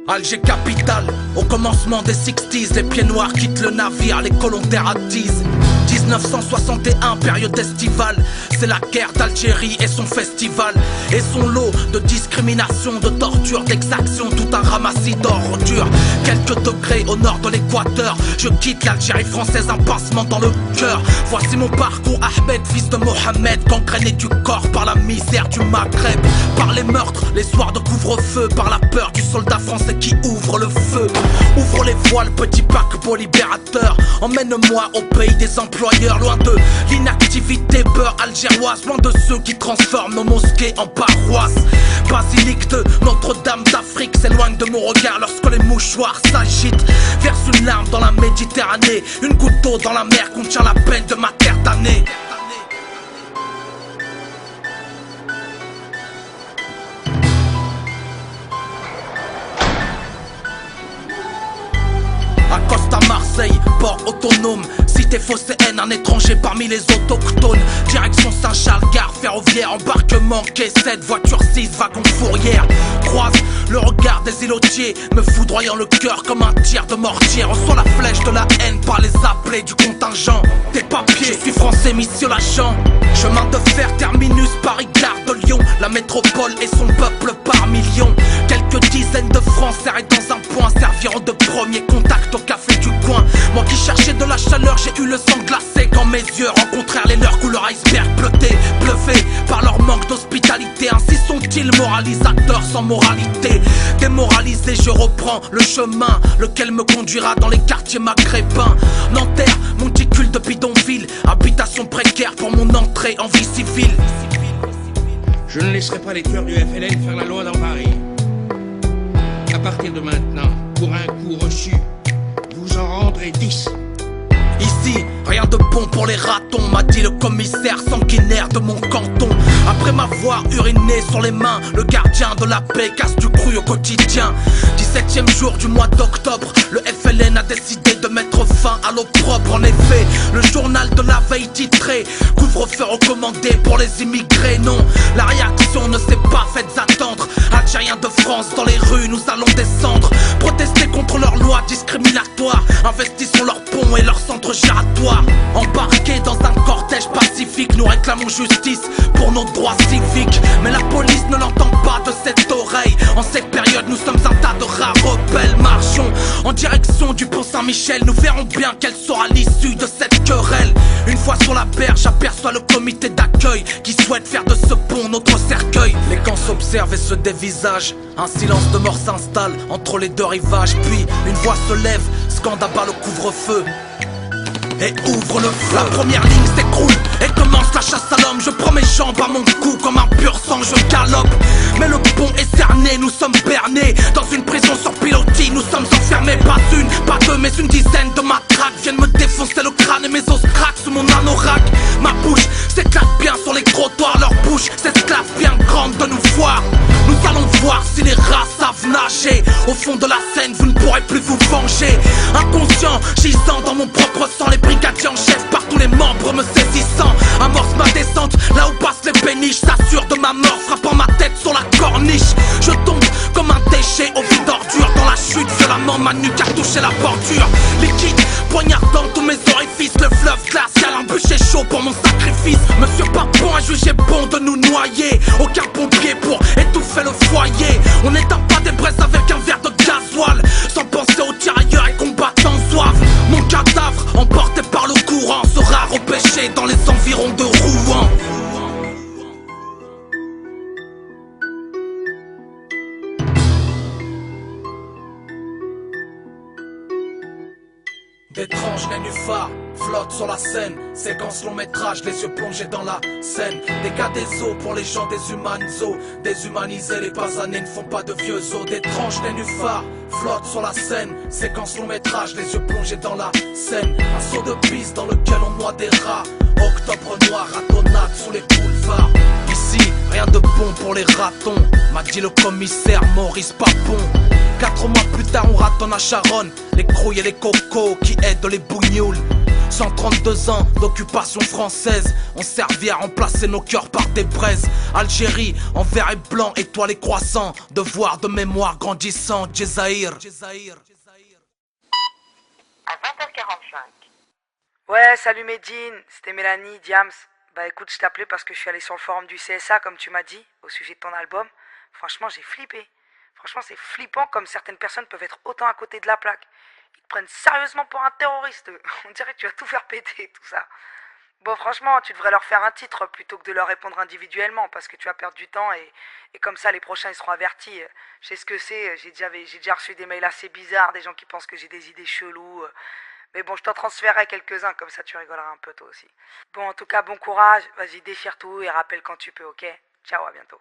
Alger capitale, au commencement des 60s, les pieds noirs quittent le navire, les colons attisent. 1961, période estivale, c'est la guerre d'Algérie et son festival. Et son lot de discrimination, de torture, d'exaction, tout un ramassis d'ordures. Quelques degrés au nord de l'équateur, je quitte l'Algérie française, un pincement dans le cœur. Voici mon parcours, Ahmed, fils de Mohamed, gangréné du corps par la misère du Maghreb, par les meurtres, les soirs de couvre-feu, par la peur du soldat français qui ouvre le feu. Ouvre les voiles, petit paquebot libérateur, emmène-moi au pays des employeurs, loin de l'inactivité beurre algéroise, loin de ceux qui transforment nos mosquées en paroisses. Basilique de Notre-Dame d'Afrique s'éloigne de mon regard lorsque les mouchoirs s'agitent. Verse une larme dans la Méditerranée, une goutte d'eau dans la mer contient la peine de ma terre damnée. Accoste à Marseille, port autonome, cité phocéenne, un étranger parmi les autochtones. Direction Saint-Charles, gare ferroviaire, embarquement quai 7, voiture 6, wagon fourrière. Croise le regard des îlotiers, me foudroyant le cœur comme un tir de mortier. Reçois la flèche de la haine par les appelés du contingent. Des papiers, je suis français, mission l'agent. Chemin de fer, terminus, Paris, gare de Lyon. La métropole et son peuple par millions. Quelques dizaines de francs serrés dans un point serviront de premier contact au café du coin. Moi qui cherchais de la chaleur, j'ai eu le sang glacé quand mes yeux rencontrèrent les leurs couleur iceberg bleuté, bluffé par leur manque d'hospitalité. Ainsi sont-ils moralisateurs sans moralité. Démoralisé, je reprends le chemin, lequel me conduira dans les quartiers maghrébins. Nanterre, monticule de bidonville, habitation précaire pour mon entrée en vie civile. Je ne laisserai pas les tueurs du FLN faire la loi dans Paris. À partir de maintenant, pour un coup reçu, vous en rendrez 10. Ici, rien de bon pour les ratons, m'a dit le commissaire sanguinaire de mon canton. Après m'avoir uriné sur les mains, le gardien de la paix casse du cru au quotidien. 17e jour du mois d'octobre, le FLN a décidé de mettre fin à l'opprobre. En effet, le journal de la veille titré couvre-feu recommandé pour les immigrés. Non, la réaction ne s'est pas faite attendre. Algériens de France dans les rues, nous allons descendre, protester contre leurs lois discriminatoires. Investissons leurs ponts et leurs centres giratoires. Embarqués dans un cortège pacifique, nous réclamons justice pour nos droits civiques. Mais la police ne l'entend pas de cette oreille. En cette période, nous sommes un tas de rares rebelles. Marchons en direction du pont Saint-Michel, nous verrons bien quelle sera l'issue de cette querelle. Une fois sur la berge, j'aperçois le comité d'accueil qui souhaite faire de ce pont notre cercueil. Les camps s'observent et se dévisagent. Un silence de mort s'installe entre les deux rivages. Puis une voix se lève, scande à bas le couvre-feu et ouvre le feu. La première ligne s'écroule et commence la chasse à l'homme. Je prends mes jambes à mon cou comme un pur sang, je galope. Mais le pont est cerné, nous sommes bernés dans une prison sur pilotis, nous sommes enfermés. Pas une, pas deux, mais une dizaine de matraques viennent me défoncer le crâne et mes os craquent sous mon anorak. Ma bouche s'éclate bien sur les trottoirs, leur bouche s'esclave bien grande de nous voir. Nous allons voir si les rats savent nager. Au fond de la Seine, vous ne pourrez plus vous venger. Inconscient, gisant dans mon propre sang, les brigadiers en chef par tous les membres me saisissant. Amorce ma descente, là où passent les péniches, s'assure de ma mort, frappant ma tête sur la corniche. Je tombe comme un déchet au vide d'ordure. Dans la chute, violemment ma nuque a touché la bordure. Liquide, poignardant tous mes orifices. Le fleuve glacial, un bûcher chaud pour mon sacrifice. Monsieur Papon a jugé bon de nous noyer. Aucun pompier pour étouffer le foyer. On n'éteint pas des braises avec un verre de gasoil, sans penser aux tirailleurs et combattants soif. Mon cadavre, emporté par le courant, sera repêché dans les environs de Rouen. D'étranges nénuphars flottent sur la scène. Séquence long métrage, les yeux plongés dans la scène. Des cas des os pour les gens déshumanisés, les basanés ne font pas de vieux os. D'étranges nénuphars flottent sur la scène. Séquence long métrage, les yeux plongés dans la scène. Un saut de piste dans lequel on noie des rats. Octobre noir, ratonnade sous les boulevards. Ici, rien de bon pour les ratons, m'a dit le commissaire Maurice Papon. 4 mois plus tard, on ratonne à Charonne les crouilles et les cocos qui aident les bougnoules. 132 ans d'occupation française ont servi à remplacer nos cœurs par des braises. Algérie en vert et blanc, étoile et croissant, devoir de mémoire grandissant. Djezaïr. À 20h45. Ouais, salut Medine, c'était Mélanie, Diams. Bah écoute, je t'appelais parce que je suis allé sur le forum du CSA, comme tu m'as dit, au sujet de ton album. Franchement, j'ai flippé. Franchement, c'est flippant comme certaines personnes peuvent être autant à côté de la plaque. Ils te prennent sérieusement pour un terroriste. On dirait que tu vas tout faire péter, tout ça. Bon, franchement, tu devrais leur faire un titre plutôt que de leur répondre individuellement, parce que tu vas perdre du temps et comme ça, les prochains, ils seront avertis. Je sais ce que c'est, j'ai déjà reçu des mails assez bizarres, des gens qui pensent que j'ai des idées cheloues. Mais bon, je t'en transférerai quelques-uns, comme ça tu rigoleras un peu toi aussi. Bon, en tout cas, bon courage, vas-y, déchire tout et rappelle quand tu peux, ok? Ciao, à bientôt.